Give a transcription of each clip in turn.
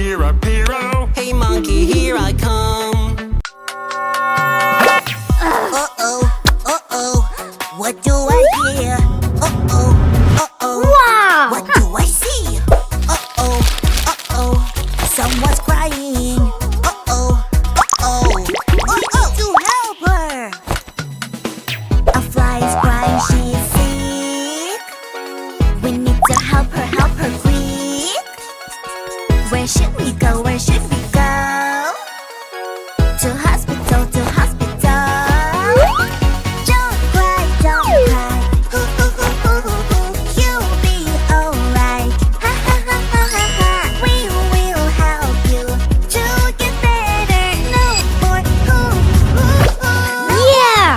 hero, hero. Hey monkey, here I come. What do I hear? Wow! What do I see? Someone's crying. We need to help her. A fly is crying, she is sick. We need to help her quick. Where should we go? Where should we go? To hospital, to hospital. Don't cry, don't cry. You'll be alright. Ha ha ha ha ha ha. We will help you to get better. No more Yeah!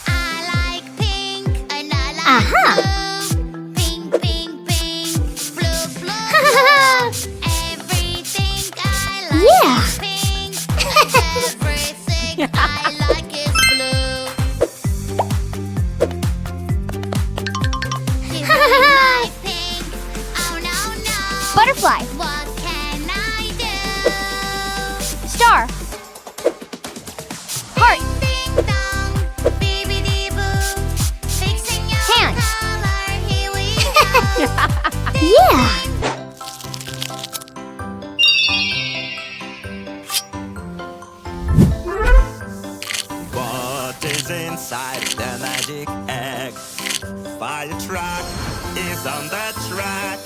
I like pink and I like Aha! blue. Pink, pink, pink, blue, blue, everything I like Yeah. is pink. Everything I like is blue. You don't like pink? Oh no, no. Butterfly. What can I do? Star. Heart. Ding dong, bibbidi-boo. Fixing your Hand. color, here we go. Yeah! What is inside the magic egg? Fire truck is on the track.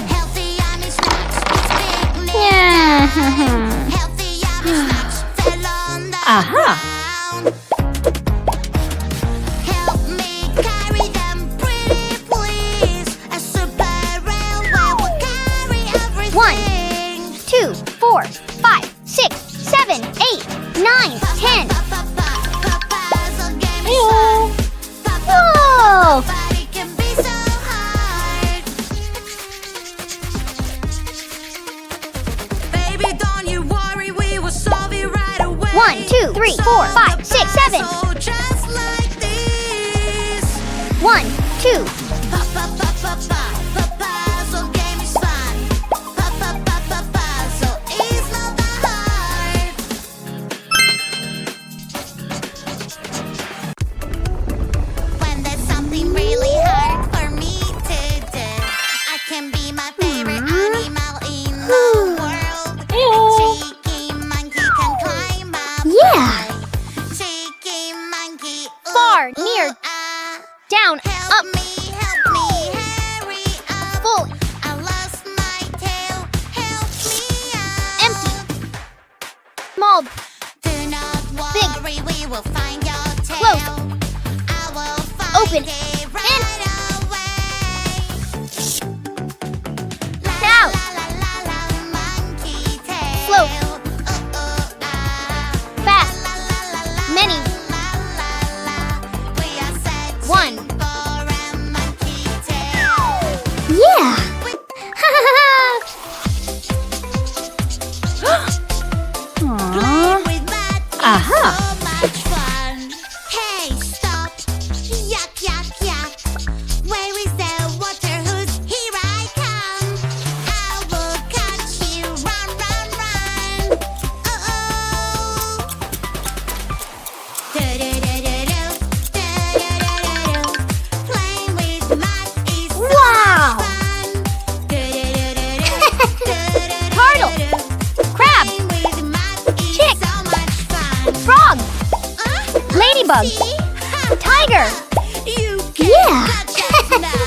Healthy yummy snacks, it's picnic Yeah. time. Healthy yummy snacks fell on the Aha. ground. Help me carry them, pretty please. A super railway will carry everything. 1, 2, 4, 5, 6, 7, 8, 9, 10. Puzzle game is Whoa! fun. Whoa! But it can be so hard. Baby, don't you worry, we will solve it right away. 1, 2, 3, 4, 5, 6, 7. So just like this. 1, 2. Puzzle game is fun. Puzzle is not that hard. When there's something really hard for me to do, I can be my favorite animal in the world. A cheeky monkey can climb up Yeah. high. Cheeky monkey, ooh, Far, ooh, near, ah. Down, Help up, me, hurry up. full, I lost my tail, help me out. empty, small, Do not Big. worry, we will find your tail. Close. I will find Open. it right away. La, Out. la, la, la, la, monkey tail. Slow. Ooh, ooh, ah. fast, La, la, la, la, Many. la, la, la. We are searching 1. for a monkey tail. Yeah! Aww. With that is Aha. so much fun. Hey, stop! Yuck, yuck, yuck! Where is the water hose? Here I come! I will catch you! Run, run, run! Uh-oh! Do-do-do-do-do, do-do-do-do-do. Playing with mud is so Wow. much fun. Do-do-do-do-do, do-do-do-do-do. Turtle. Crab. Playing with mud is Chick. so much fun. Frog. Ladybug. See? Tiger. You can Yeah. touch us now.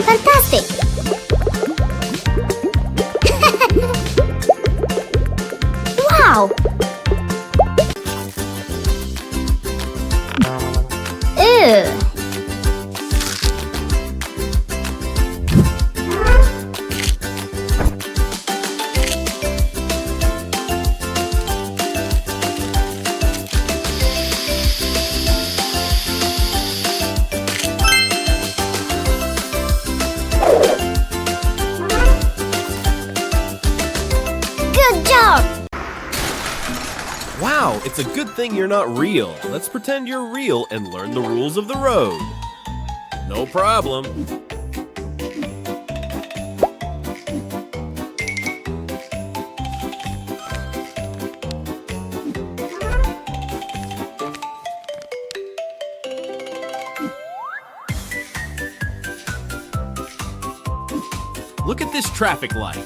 Fantastic. It's a good thing you're not real. Let's pretend you're real and learn the rules of the road. No problem. Look at this traffic light.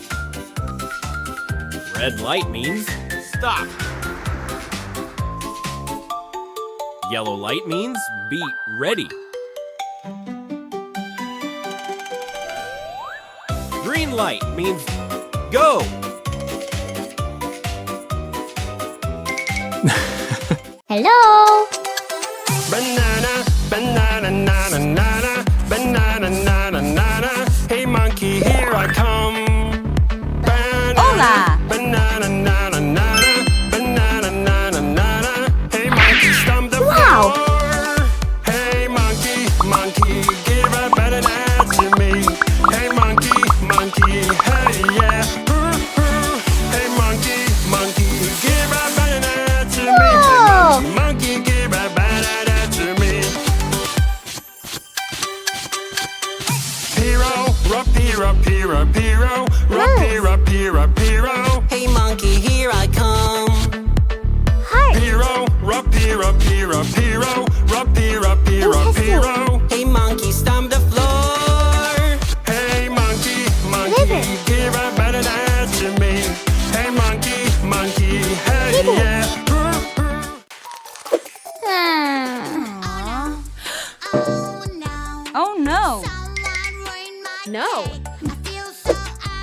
Red light means stop. Yellow light means be ready. Green light means go. Hello? Banana, banana, nana, nana, banana, nana, nana. Hey monkey, here I come. Banana, Hola. banana, nana, nana, banana, nana, nana. Hey monkey, stomp the Wow. floor. Hey monkey, monkey, give a banana to me. Hey monkey, monkey, hey yeah. Hey monkey, monkey, give a banana to me. Whoa. Hey monkey, give a banana to me. Piro, rapiro, piro, piro, rapiro, piro, piro. Hey monkey, here I come. Heart. Piro, rapiro, piro, piro, rapiro, piro, piro. Hey monkey, stomp the floor. Hey monkey, monkey, Liver. give a banana to me. Hey monkey, monkey, hey yeah. Ah. Oh no. Oh no. Someone ruined my No. day. I feel so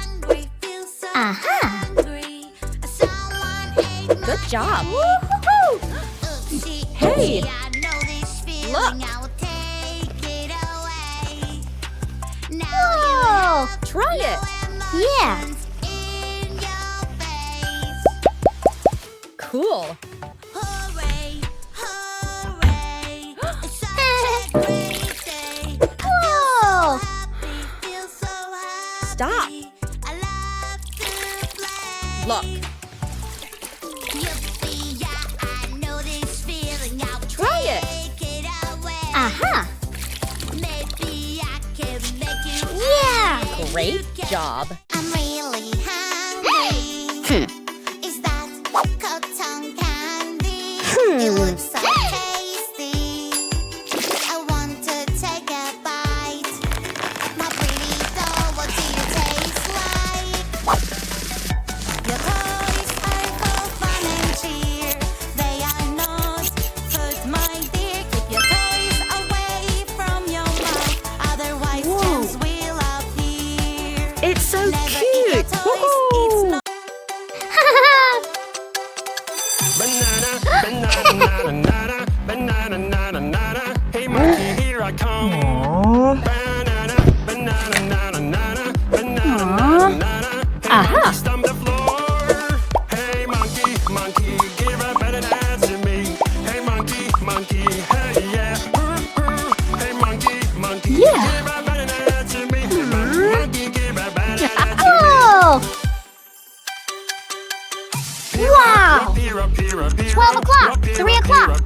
angry, feel so Aha. angry. Someone ate my Good job. Oopsie, Hey. oopsie, I know this feeling. Look. I will take it away. Now Whoa. Try it. Yeah. in your face. Cool. Hooray, hooray. It's such a great day. Whoa. Happy, feel so happy. Stop. I love to play. Look. Yippee, yeah, I know this feeling. I will Try it. take it away. Aha. Maybe I can make you Yeah. Great job. I'm really hungry. Is that cotton candy? It looks so tasty. I want to take a bite. My pretty doll, what do you taste like? Your toys are full fun and cheer. They are not food, my dear. Keep your toys away from your mouth, otherwise germs will appear. It's so Never eat your cute. toys, Woohoo. it's not Banana, banana, nana, nana, banana, nana, nana. Hey monkey, here I come. Banana, banana, nana, nana, banana, nana, nana. Hey monkey, stomp the floor. Hey monkey, monkey, give a banana to me. Hey monkey, monkey, hey yeah. Hey monkey, monkey, give a banana to me. Hey monkey, give a banana to me. Oh. Wow. 12 o'clock, 3 o'clock,